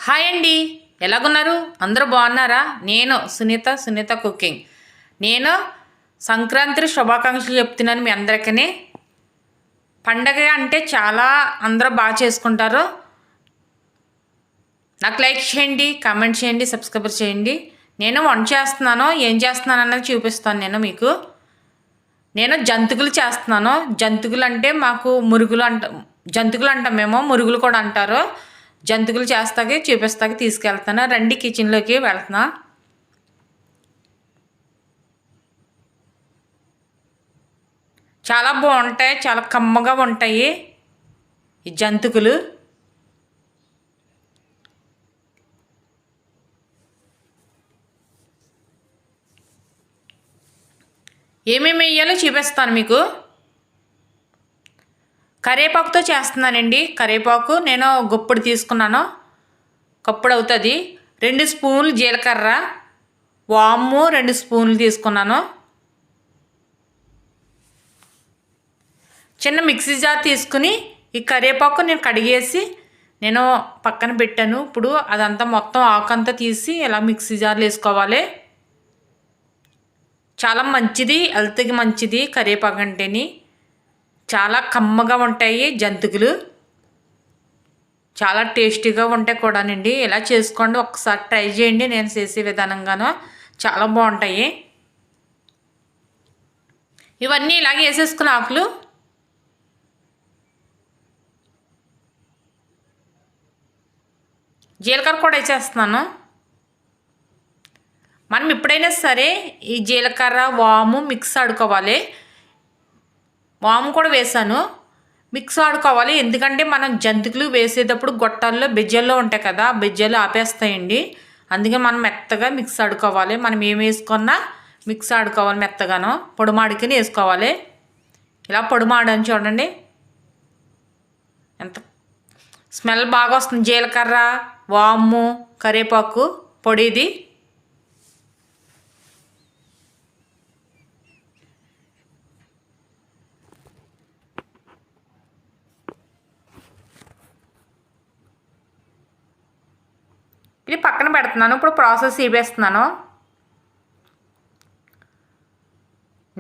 Hi అండి, ఎలాగున్నారు? అందరూ బాగున్నారా? నేను సునీత కుకింగ్. నేను సంక్రాంతి శుభాకాంక్షలు చెప్తున్నాను మీ అందరికీ. పండగ అంటే చాలా అందరూ బాగా చేసుకుంటారు. నాకు లైక్ చేయండి, కామెంట్ చేయండి, సబ్స్క్రైబ్ చేయండి. నేను వంట చేస్తున్నాను, ఏం చేస్తున్నాను అన్నది చూపిస్తాను నేను మీకు. నేను జంతికలు చేస్తున్నాను. జంతికలు అంటే మాకు మురుగులు జంతికలు అంటాం మేము, మురుగులు కూడా అంటారు. జంతికలు చేస్తాకి చూపిస్తాకి తీసుకెళ్తాను. రండి, కిచెన్లోకి వెళ్తున్నా. చాలా బాగుంటాయి, చాలా కమ్మగా ఉంటాయి ఈ జంతికలు. ఏమేమి వేయాలో చూపిస్తాను మీకు. కరివేపాకుతో చేస్తున్నానండి. కరివేపాకు నేను గుప్పుడు తీసుకున్నాను, కప్పుడు అవుతుంది. 2 స్పూన్లు జీలకర్ర, వాము 2 స్పూన్లు తీసుకున్నాను. చిన్న మిక్సీ జార్ తీసుకుని ఈ కరివేపాకు నేను కడిగేసి నేను పక్కన పెట్టాను. ఇప్పుడు అదంతా మొత్తం ఆకంతా తీసి ఇలా మిక్సీ జార్లో వేసుకోవాలి. చాలా మంచిది, హెల్త్కి మంచిది కరివేపాకు అంటేని. చాలా కమ్మగా ఉంటాయి జంతికలు, చాలా టేస్టీగా ఉంటాయి కూడానండి. ఇలా చేసుకోండి, ఒకసారి ట్రై చేయండి. నేను చేసే విధానంగానూ చాలా బాగుంటాయి. ఇవన్నీ ఇలాగే వేసేసుకున్న ఆకులు జీలకర్ర కూడా వేసేస్తున్నాను. మనం ఎప్పుడైనా సరే ఈ జీలకర్ర వాము మిక్స్ ఆడుకోవాలి. వాము కూడా వేసాను, మిక్స్ ఆడుకోవాలి. ఎందుకంటే మనం జంతికలు వేసేటప్పుడు గొట్టాల్లో బెజ్జల్లో ఉంటాయి కదా, బెజ్జలు ఆపేస్తాయండి. అందుకే మనం మెత్తగా మిక్స్ ఆడుకోవాలి. మనం ఏం వేసుకున్నా మిక్స్ ఆడుకోవాలి మెత్తగాను. పొడిమాడికి వేసుకోవాలి. ఇలా పొడిమాడని చూడండి ఎంత స్మెల్ బాగా వస్తుంది. జీలకర్ర, వాము, కరివేపాకు పొడిది. ఇది పక్కన పెడుతున్నాను. ఇప్పుడు ప్రాసెస్ ఇవేస్తున్నాను.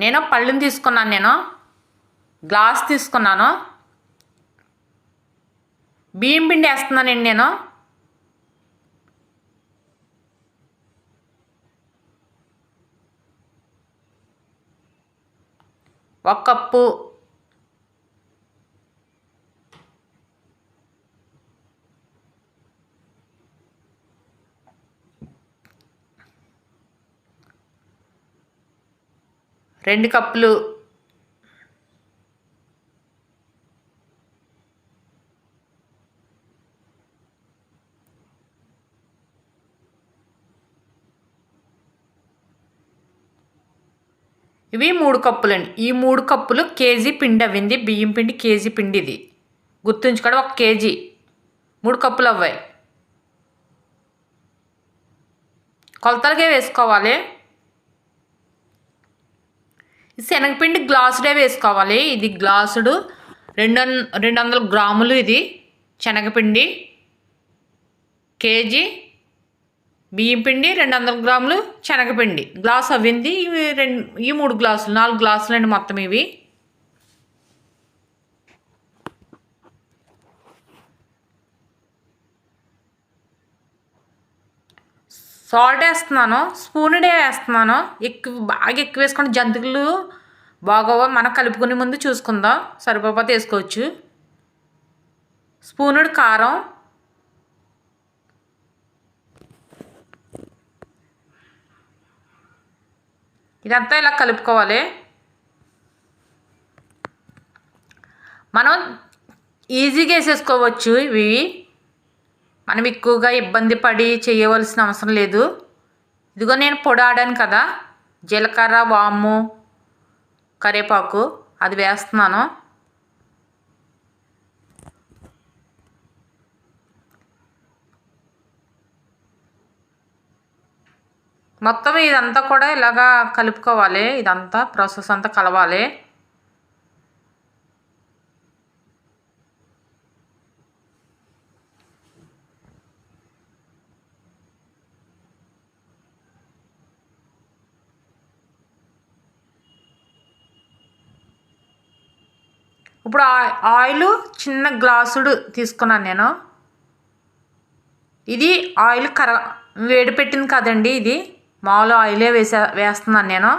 నేను పళ్ళుని తీసుకున్నాను, నేను గ్లాస్ తీసుకున్నాను. బియ్యం పిండి వేస్తున్నానండి నేను. ఒక కప్పు. రెండు కప్పులు. ఇవి 3 కప్పులండి. ఈ 3 కప్పులు కేజీ పిండి అవ్వింది. బియ్యం పిండి కేజీ పిండి ఇది గుర్తుంచుకోవడం. 1 కేజీ 3 కప్పులు అవ్వాయి. కొలతలుగా వేసుకోవాలి. శనగపిండి గ్లాసుడే వేసుకోవాలి. ఇది గ్లాసుడు 200 గ్రాములు. ఇది శనగపిండి కేజీ, బియ్యం పిండి 200 గ్రాములు, శనగపిండి గ్లాస్ అవ్వింది. ఈ 3 గ్లాసులు 4 గ్లాసులు అండి మొత్తం ఇవి. సాల్ట్ వేస్తున్నాను, స్పూనుడే వేస్తున్నాను. బాగా ఎక్కువ వేసుకొని జంతికలు బాగోవా. మనం కలుపుకునే ముందు చూసుకుందాం, సరిపోతే వేసుకోవచ్చు. స్పూనుడు కారం, ఇదంతా ఇలా కలుపుకోవాలి. మనం ఈజీగా వేసేసుకోవచ్చు ఇవి. మనం ఎక్కువగా ఇబ్బంది పడి చేయవలసిన అవసరం లేదు. ఇదిగో నేను పొడి ఆడాను కదా, జీలకర్ర, వాము, కరివేపాకు అది వేస్తున్నాను. మొత్తం ఇదంతా కూడా ఇలాగా కలుపుకోవాలి. ఇదంతా ప్రాసెస్ అంతా కలవాలి. ఇప్పుడు ఆయిల్ చిన్న గ్లాసుడు తీసుకున్నాను నేను. ఇది ఆయిల్ వేడి పెట్టింది కదండి, ఇది మామూలు ఆయిలే వేస్తున్నాను నేను.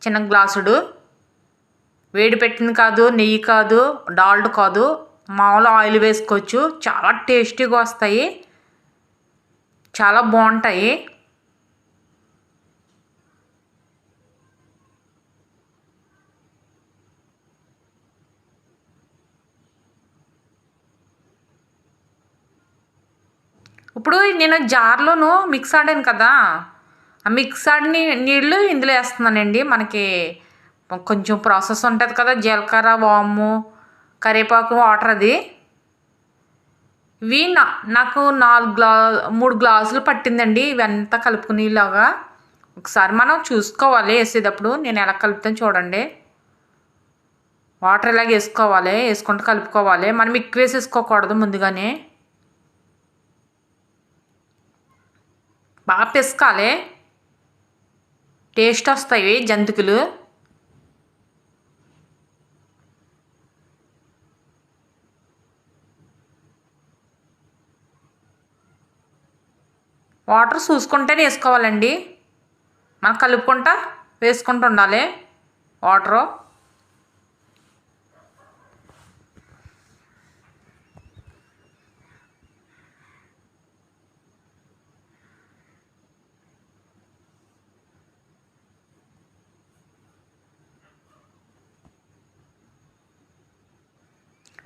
చిన్న గ్లాసుడు వేడి పెట్టింది కాదు, నెయ్యి కాదు, డాల్డ్ కాదు, మామూలు ఆయిల్ వేసుకోవచ్చు. చాలా టేస్టీగా వస్తాయి, చాలా బాగుంటాయి. ఇప్పుడు నేను జార్లోను మిక్స్ ఆడాను కదా, ఆ మిక్స్ ఆడిన నీళ్ళు ఇందులో వేస్తున్నానండి. మనకి కొంచెం ప్రాసెస్ ఉంటుంది కదా, జీలకర్ర, వాము, కరివేపాకు, వాటర్. అది ఇవి నాకు 3 గ్లాసులు పట్టిందండి ఇవంతా కలుపుకునేలాగా. ఒకసారి మనం చూసుకోవాలి వేసేటప్పుడు. నేను ఎలా కలుపుతాను చూడండి. వాటర్ ఇలాగ వేసుకోవాలి, వేసుకుంటూ కలుపుకోవాలి. మనం ఎక్కువ వేసేసుకోకూడదు, ముందుగానే బాగా పిసకాలి, టేస్ట్ వస్తాయి జంతికలు. వాటర్ చూసుకుంటేనే వేసుకోవాలండి, మనం కలుపుకుంటా వేసుకుంటూ ఉండాలి వాటరు.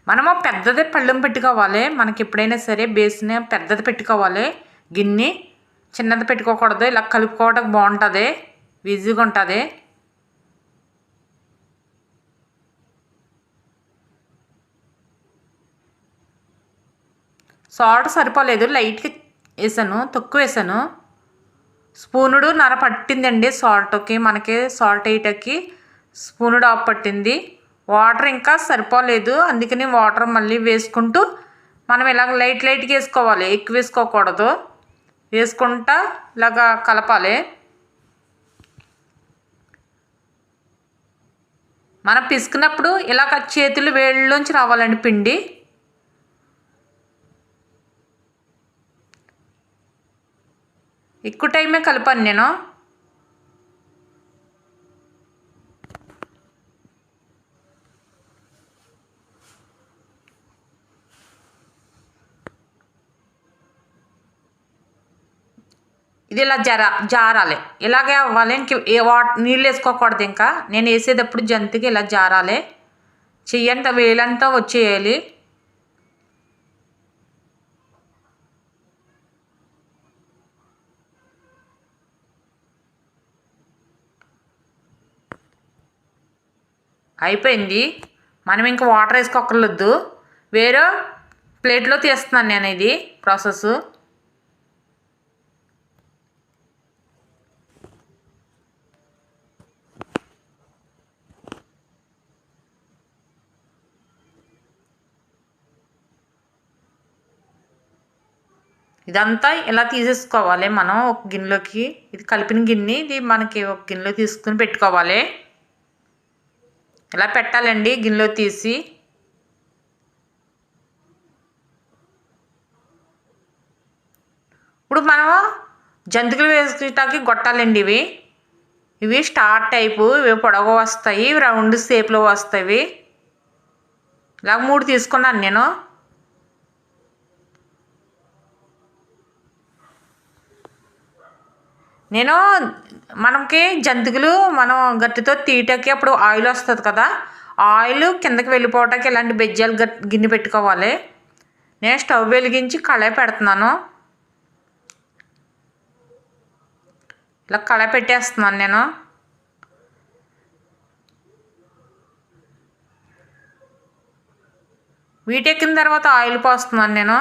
మనము పెద్దది పళ్ళెం పెట్టుకోవాలి. మనకి ఎప్పుడైనా సరే బేసిన్ పెద్దది పెట్టుకోవాలి గిన్నె, చిన్నది పెట్టుకోకూడదు. ఇలా కలుపుకోవడానికి బాగుంటుంది, ఈజీగా ఉంటుంది. సాల్ట్ సరిపోలేదు, లైట్గా వేసాను, తక్కువ వేసాను. స్పూనుడు నర పట్టిందండి సాల్ట్కి, మనకి సాల్ట్ వేయటానికి స్పూనుడు ఆఫ్ పట్టింది. వాటర్ ఇంకా సరిపోలేదు, అందుకని వాటర్ మళ్ళీ వేసుకుంటూ మనం ఇలాగ లైట్గా వేసుకోవాలి, ఎక్కువ వేసుకోకూడదు. వేసుకుంటా ఇలాగా కలపాలి. మనం పిసికినప్పుడు ఇలాగ చేతులు వేళ్ళలోంచి రావాలండి పిండి. ఎక్కువ టైమే కలిపాను నేను. ఇది ఇలా జారాలి, ఇలాగే అవ్వాలి. ఇంక నీళ్ళు వేసుకోకూడదు. ఇంకా నేను వేసేటప్పుడు జంతికి ఇలా జారాలి, చెయ్యంతా వేలంతా వచ్చేయాలి. అయిపోయింది, మనం ఇంకా వాటర్ వేసుకోకర్లేదు. వేరే ప్లేట్లో తీస్తున్నాను నేను ఇది ప్రాసెస్. ఇదంతా ఇలా తీసేసుకోవాలి మనం ఒక గిన్నెలోకి. ఇది కలిపిన గిన్నె, ఇది మనకి ఒక గిన్నెలో తీసుకుని పెట్టుకోవాలి. ఇలా పెట్టాలండి గిన్నెలో తీసి. ఇప్పుడు మనం జంతికలు వేసుకోవటానికి గొట్టాలండి ఇవి. ఇవి స్టార్ టైపు, ఇవి పొడవు వస్తాయి, ఇవి రౌండ్ షేప్లో వస్తాయి. ఇలా 3 తీసుకున్నాను నేను. మనకి జంతికలు మనం గట్టితో తీయటానికి అప్పుడు ఆయిల్ వస్తుంది కదా, ఆయిల్ కిందకి వెళ్ళిపోవటానికి ఇలాంటి బెజ్జాలు గిన్నె పెట్టుకోవాలి. నేను స్టవ్ వెలిగించి కళాయి పెడుతున్నాను. ఇలా కళాయి పెట్టేస్తున్నాను నేను. వీటెక్కిన తర్వాత ఆయిల్ పోస్తున్నాను నేను.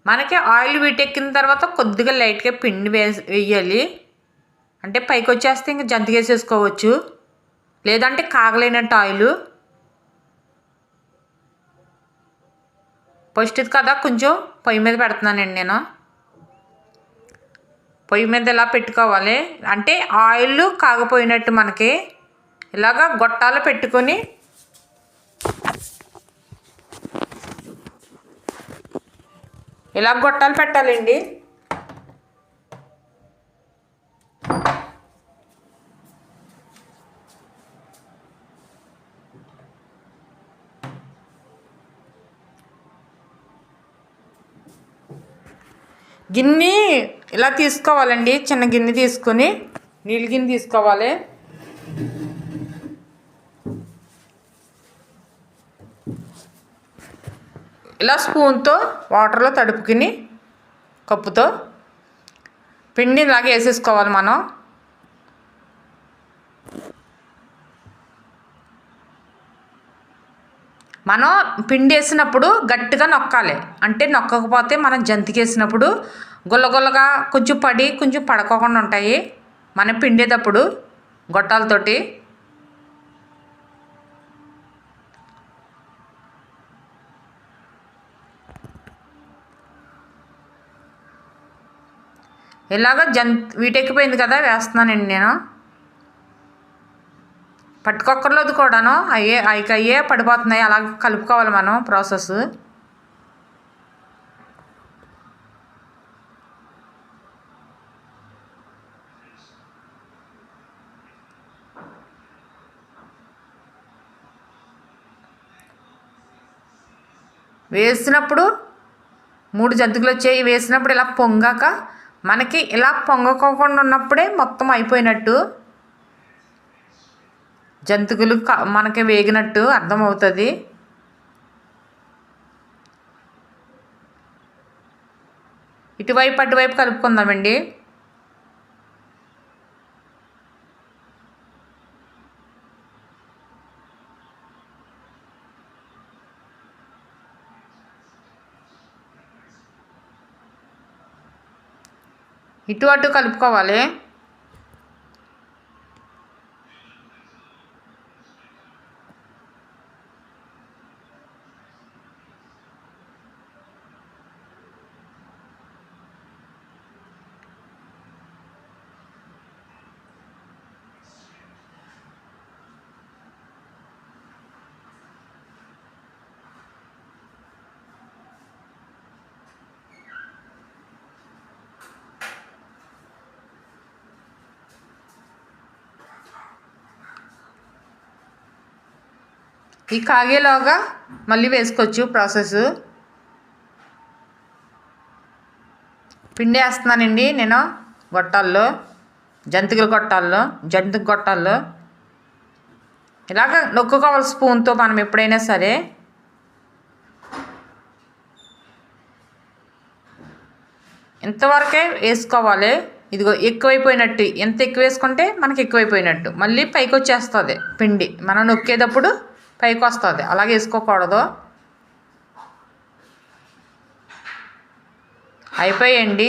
మనకి ఆయిల్ వీటెక్కిన తర్వాత కొద్దిగా లైట్గా పిండి వేయాలి. అంటే పైకి వచ్చేస్తే ఇంక జంతికేసేసుకోవచ్చు. లేదంటే కాగలేనట్టు ఆయిల్. ఫస్ట్ కదా కొంచెం పొయ్యి మీద పెడుతున్నానండి నేను. పొయ్యి మీద ఇలా పెట్టుకోవాలి. అంటే ఆయిల్ కాగిపోయినట్టు మనకి ఇలాగా గొట్టాలు పెట్టుకొని ఇలా గొట్టాలు పెట్టాలండి. గిన్నె ఇలా తీసుకోవాలండి. చిన్న గిన్నె తీసుకొని నీళ్ళ గిన్నె తీసుకోవాలి. ఇలా స్పూన్తో వాటర్లో తడుపుకుని కప్పుతో పిండి ఇలాగే వేసేసుకోవాలి. మనం పిండి వేసినప్పుడు గట్టిగా నొక్కాలి. అంటే నొక్కకపోతే మనం జంతికేసినప్పుడు గుల్లగుల్లగా కొంచెం పడి కొంచెం పడకోకుండా ఉంటాయి మనం పిండేటప్పుడు గొట్టాలతోటి. ఇలాగ వీటెక్కిపోయింది కదా, వేస్తున్నానండి నేను. పట్టుకొక్కర్లేదు కూడాను, అయ్యే పడిపోతున్నాయి. అలాగ కలుపుకోవాలి మనం ప్రాసెస్. వేసినప్పుడు 3 జంతికలు వచ్చాయి. వేసినప్పుడు ఇలా పొంగాక మనకి ఇలా పొంగకోకుండా ఉన్నప్పుడే మొత్తం అయిపోయినట్టు, జంతికలు మనకి వేగినట్టు అర్థమవుతుంది. ఇటువైపు అటువైపు కలుపుకుందామండి. ఇటు అటు కలుపుకోవాలి. ఈ కాగేలోగా మళ్ళీ వేసుకోవచ్చు ప్రాసెస్. పిండి వేస్తున్నానండి నేను గొట్టాల్లో, జంతికల గొట్టాల్లో ఇలాగ నొక్కుకోవాలి స్పూన్తో మనం ఎప్పుడైనా సరే. ఇంతవరకే వేసుకోవాలి. ఇదిగో ఎక్కువైపోయినట్టు, ఎంత ఎక్కువ వేసుకుంటే మనకి ఎక్కువైపోయినట్టు మళ్ళీ పైకి వచ్చేస్తుంది పిండి. మనం నొక్కేటప్పుడు పైకి వస్తుంది. అలాగే వేసుకోకూడదు. అయిపోయండి.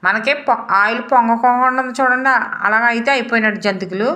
మనకి ఆయిల్ పొంగకుండా చూడండి, అలాగ అయితే అయిపోయినట్టు జంతికలు.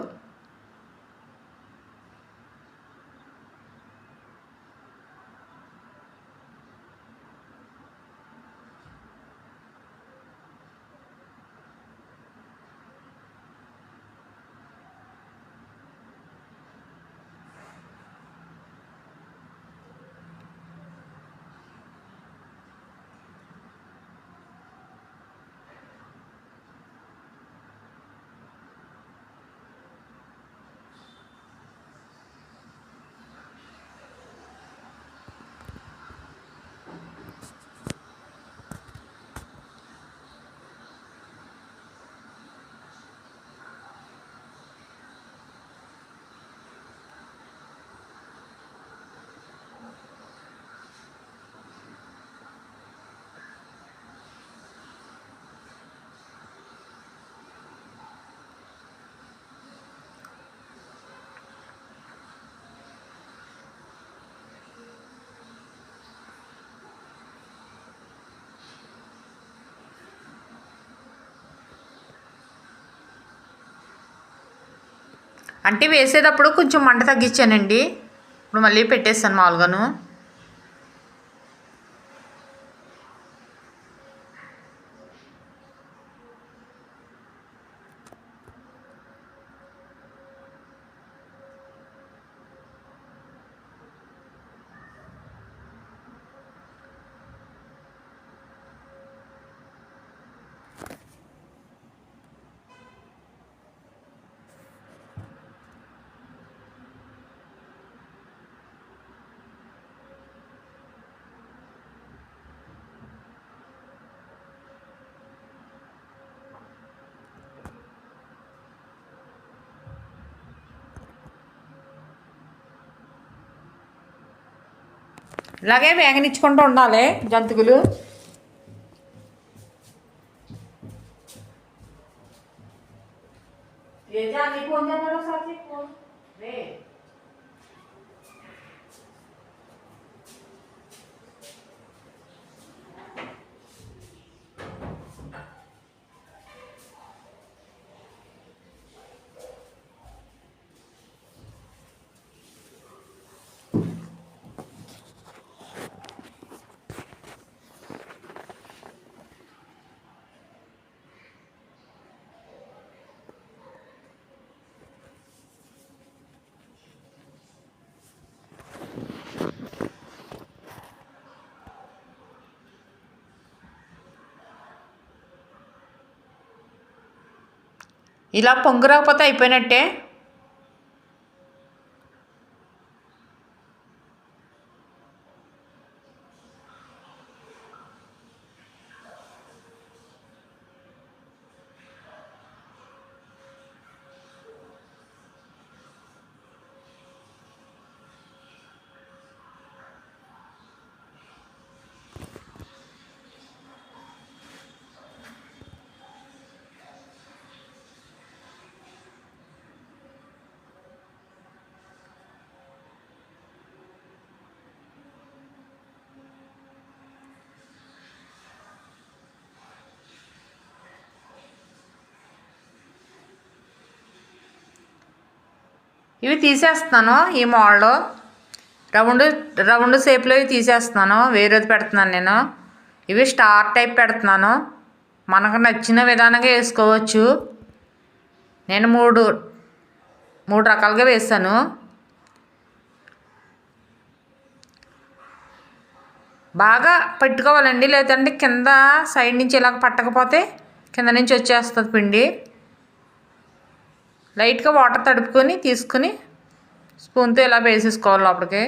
అంటే వేసేటప్పుడు కొంచెం మంట తగ్గించానండి. ఇప్పుడు మళ్ళీ పెట్టేస్తాను మామూలుగాను. ఇలాగే వేగనిచ్చుకుంటూ ఉండాలి జంతికలు. ఇలా పొంగు రాకపోతే అయిపోయినట్టే. ఇవి తీసేస్తున్నాను. ఈ మోడల్ రౌండ్ రౌండ్ షేప్లో ఇవి తీసేస్తున్నాను. వేరేది పెడుతున్నాను నేను. ఇవి స్టార్ టైప్ పెడుతున్నాను. మనకు నచ్చిన విధానంగా వేసుకోవచ్చు. నేను మూడు రకాలుగా వేసాను. బాగా పెట్టుకోవాలండి, లేదంటే కింద సైడ్ నుంచి ఇలాగ పట్టకపోతే కింద నుంచి వచ్చేస్తుంది పిండి. లైట్గా వాటర్ తడుపుకొని తీసుకుని స్పూన్తో ఇలా వేసేసుకోవాలి లోపలికి.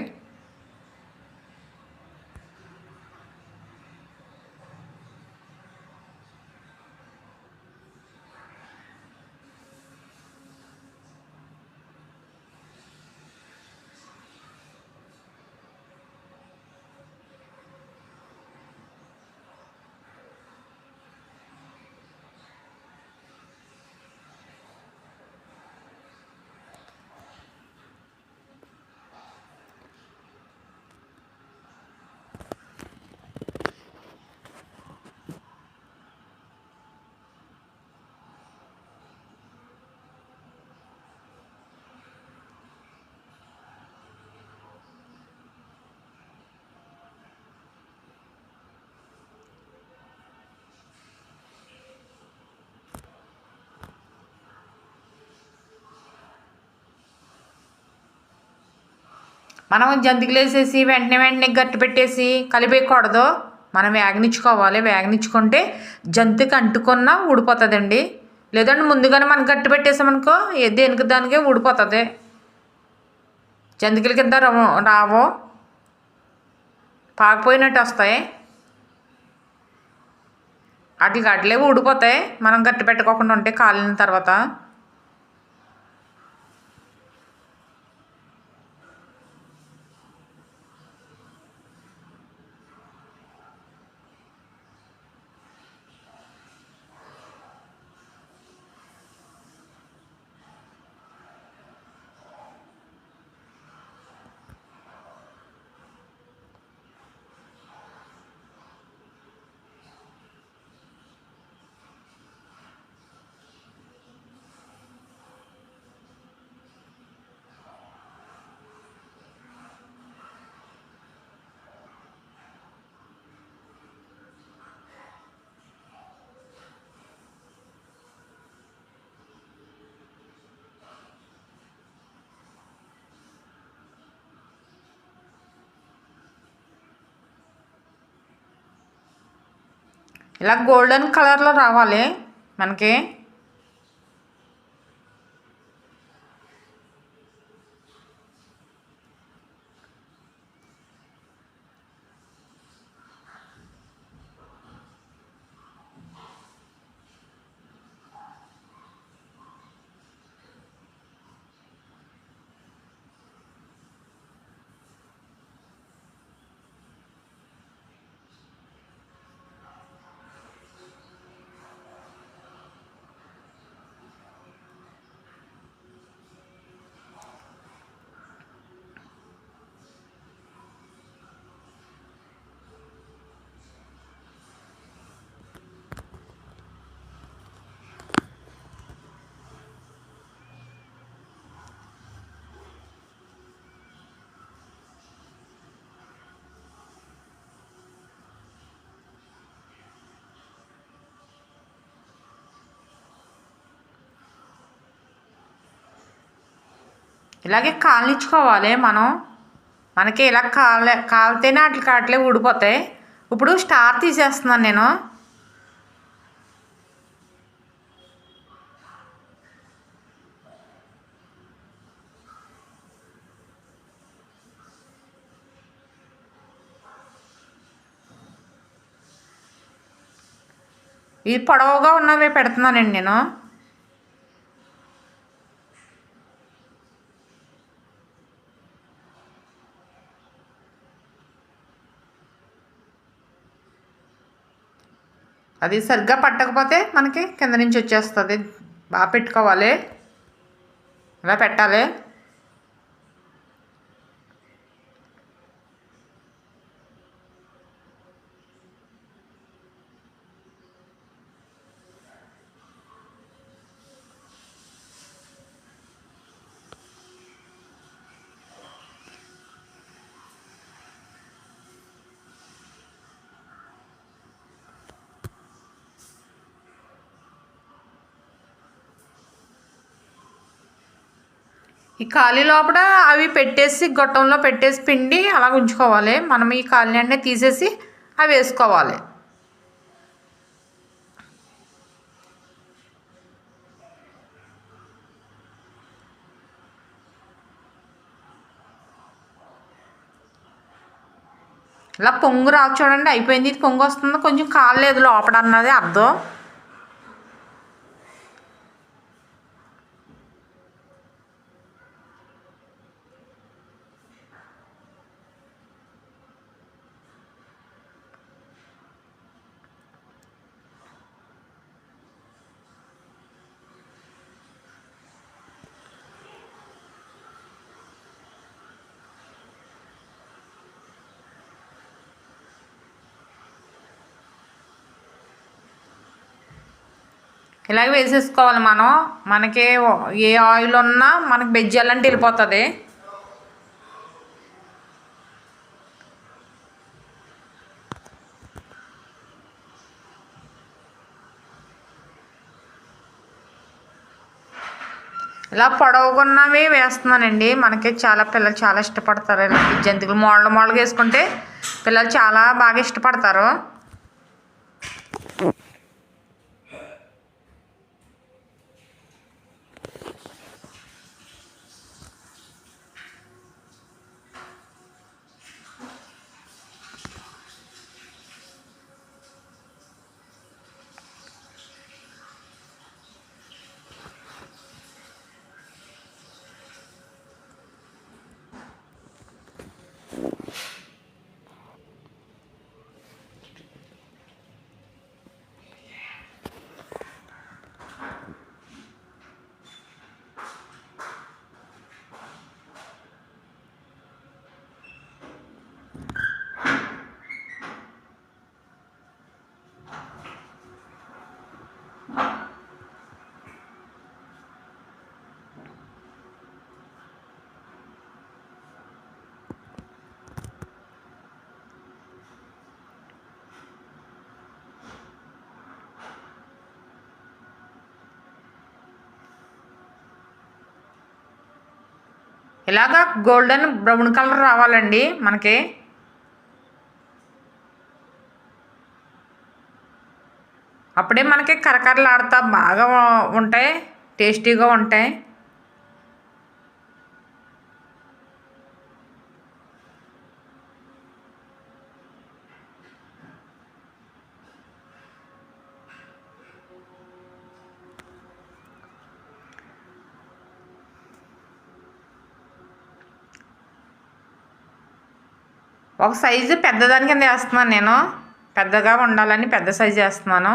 మనం జంతికలు వేసేసి వెంటనే గట్టి పెట్టేసి కలిపేయకూడదు. మనం వేగనిచ్చుకోవాలి. వేగనిచ్చుకుంటే జంతికి అంటుకున్న ఊడిపోతుందండి. లేదంటే ముందుగానే మనం గట్టి పెట్టేసామనుకో దేనికి దానికే ఊడిపోతుంది. జంతికల కింద రావు, పాకపోయినట్టు వస్తాయి. వాటికి అట్లే ఊడిపోతాయి మనం గట్టి పెట్టుకోకుండా ఉంటే కాలిన తర్వాత. ఇలా గోల్డెన్ కలర్లో రావాలి మనకి. ఇలాగే కాల్నిచ్చుకోవాలి మనం. మనకి ఇలా కాలితేనే అట్లే ఊడిపోతాయి. ఇప్పుడు స్టార్ తీసేస్తున్నాను నేను. ఇది పొడవుగా ఉన్నవే పెడుతున్నానండి నేను. అది సరిగ్గా పట్టకపోతే మనకి కింద నుంచి వచ్చేస్తుంది. బాగా పెట్టుకోవాలి, ఇలా పెట్టాలి. ఈ ఖాళీ లోపల అవి పెట్టేసి గొట్టంలో పెట్టేసి పిండి అలా ఉంచుకోవాలి. మనం ఈ ఖాళీ అన్నీ తీసేసి అవి వేసుకోవాలి. ఇలా పొంగు రాకు చూడండి, అయిపోయింది. ఇది పొంగు వస్తుంది, కొంచెం కాలేదు లోపల అన్నది అర్థం. ఇలాగ వేసేసుకోవాలి మనం. మనకి ఏ ఆయిల్ ఉన్నా మనకి బెజ్జాలంటే వెళ్ళిపోతుంది. ఇలా పొడవుకున్నవి వేస్తున్నానండి. మనకి పిల్లలు చాలా ఇష్టపడతారు. ఇలా జంతికలు మోడలుగా వేసుకుంటే పిల్లలు చాలా బాగా ఇష్టపడతారు. ఇలాగా గోల్డెన్ బ్రౌన్ కలర్ రావాలండి మనకి. అప్పుడే మనకి కరకరలాడుతా బాగా ఉంటాయి, టేస్టీగా ఉంటాయి. ఒక సైజు పెద్దదాని కింద వేస్తున్నాను నేను, పెద్దగా ఉండాలని పెద్ద సైజు వేస్తున్నాను.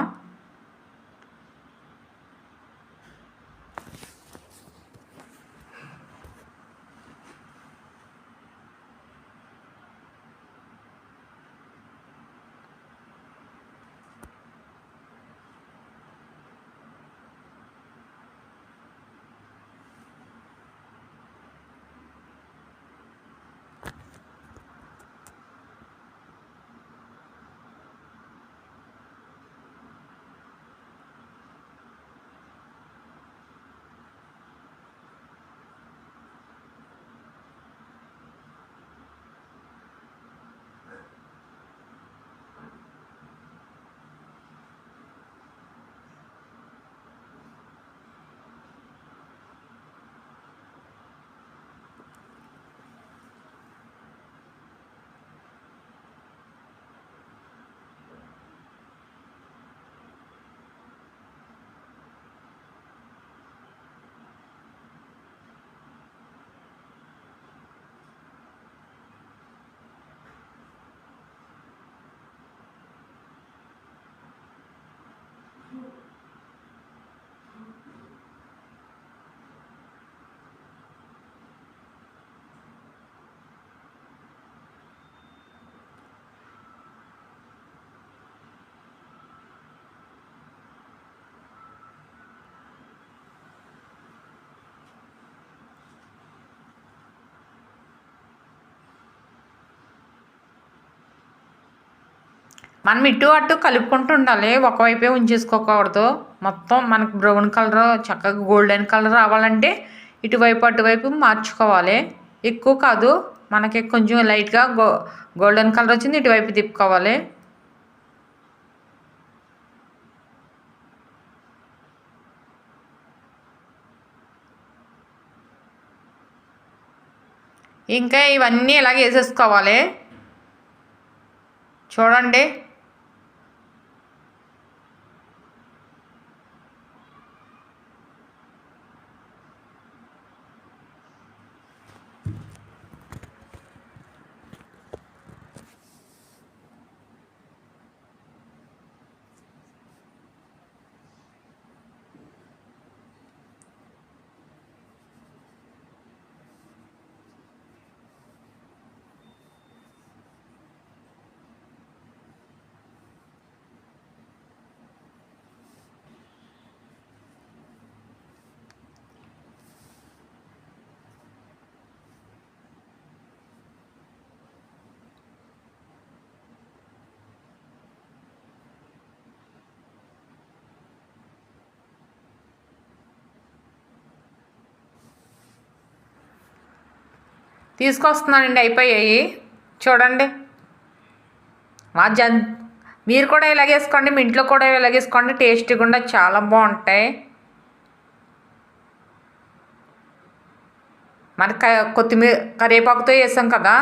మనం ఇటు అటు కలుపుకుంటూ ఉండాలి, ఒకవైపే ఉంచేసుకోకూడదు. మొత్తం మనకు బ్రౌన్ కలర్ చక్కగా గోల్డెన్ కలర్ రావాలంటే ఇటువైపు అటువైపు మార్చుకోవాలి. ఎక్కువ కాదు, మనకి కొంచెం లైట్గా గోల్డెన్ కలర్ వచ్చింది, ఇటువైపు తిప్పుకోవాలి. ఇంకా ఇవన్నీ ఇలాగ వేసేసుకోవాలి. చూడండి, తీసుకొస్తున్నానండి, అయిపోయాయి. చూడండి, మా మీరు కూడా ఇలాగేసుకోండి, మీ ఇంట్లో కూడా ఇలాగేసుకోండి, టేస్టీగా ఉండే చాలా బాగుంటాయి. మనకి కొత్తిమీర కరివేపాకుతో వేసాం కదా.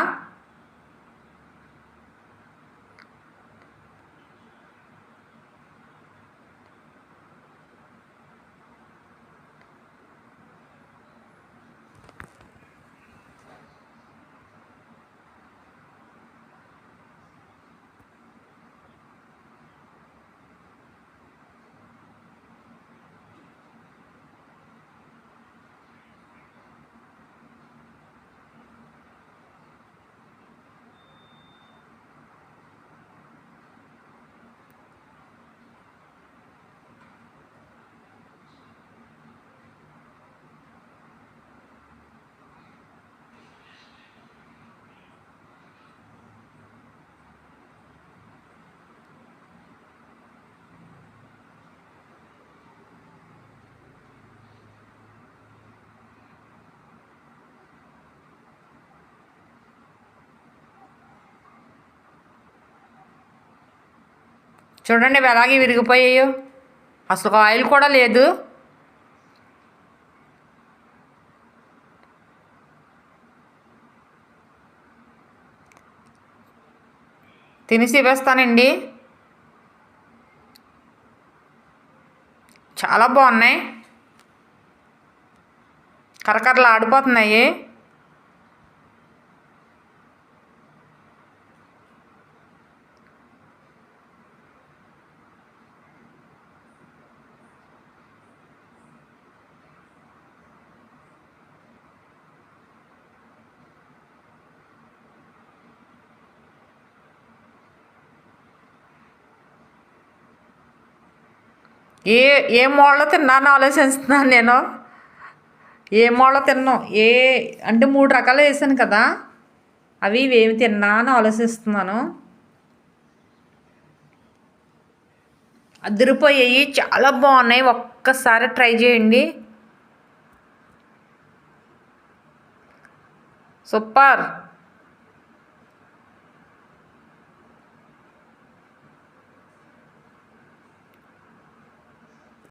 చూడండి, అలాగే విరిగిపోయాయో. అసలు ఆయిల్ కూడా లేదు. తినేసి వేస్తానండి. చాలా బాగున్నాయి, కరకరలు ఆడిపోతున్నాయి. ఏ ఏ మోడలో తిన్నాను ఆలోచిస్తున్నాను నేను. ఏ మోడలో తిన్నాను, అంటే 3 రకాలు వేసాను కదా, అవి ఇవేమి తిన్నా అని ఆలోచిస్తున్నాను. అదిరిపోయాయి, చాలా బాగున్నాయి. ఒక్కసారి ట్రై చేయండి. సూపర్.